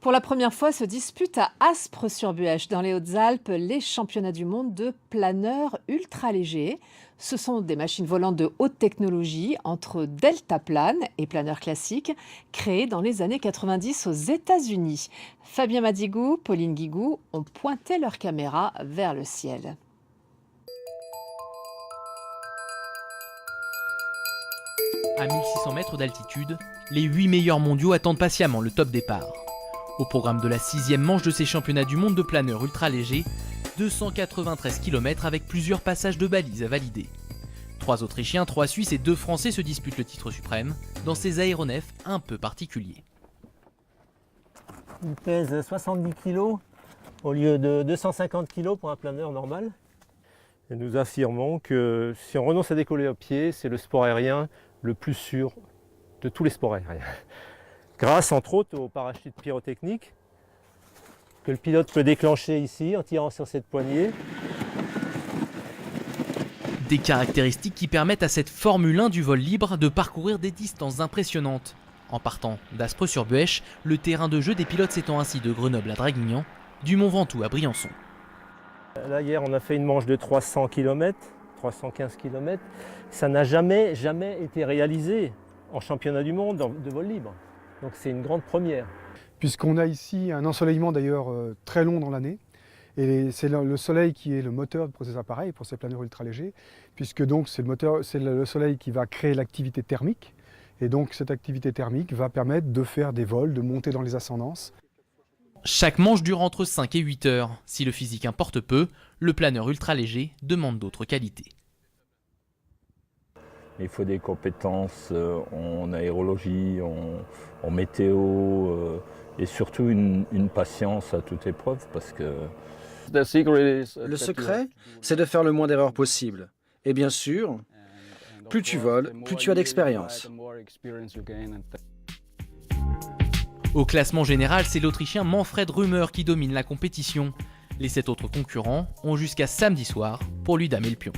Pour la première fois, se disputent à Aspres-sur-Buëch, dans les Hautes-Alpes, les championnats du monde de planeurs ultra-légers. Ce sont des machines volantes de haute technologie entre deltaplane et planeurs classiques, créés dans les années 90 aux États-Unis. Fabien Madigou, Pauline Guigou ont pointé leur caméra vers le ciel. À 1600 mètres d'altitude, les 8 meilleurs mondiaux attendent patiemment le top départ. Au programme de la 6e manche de ces championnats du monde de planeurs ultra-légers, 293 km avec plusieurs passages de balises à valider. 3 Autrichiens, 3 Suisses et 2 Français se disputent le titre suprême dans ces aéronefs un peu particuliers. Il pèse 70 kg au lieu de 250 kg pour un planeur normal. Et nous affirmons que si on renonce à décoller au pied, c'est le sport aérien le plus sûr de tous les sports aériens. Grâce entre autres au parachute pyrotechnique que le pilote peut déclencher ici en tirant sur cette poignée. Des caractéristiques qui permettent à cette Formule 1 du vol libre de parcourir des distances impressionnantes. En partant d'Aspres-sur-Buëch, le terrain de jeu des pilotes s'étend ainsi de Grenoble à Draguignan, du Mont Ventoux à Briançon. Là hier on a fait une manche de 300 km, 315 km. Ça n'a jamais été réalisé en championnat du monde de vol libre. Donc c'est une grande première. Puisqu'on a ici un ensoleillement d'ailleurs très long dans l'année. Et c'est le soleil qui est le moteur pour ces appareils, pour ces planeurs ultra légers, puisque donc c'est le soleil qui va créer l'activité thermique. Et donc cette activité thermique va permettre de faire des vols, de monter dans les ascendances. Chaque manche dure entre 5 et 8 heures. Si le physique importe peu, le planeur ultra léger demande d'autres qualités. Il faut des compétences en aérologie, en météo et surtout une patience à toute épreuve parce que... Le secret, c'est de faire le moins d'erreurs possible. Et bien sûr, plus tu voles, plus tu as d'expérience. Au classement général, c'est l'Autrichien Manfred Rümer qui domine la compétition. Les 7 autres concurrents ont jusqu'à samedi soir pour lui damer le pion.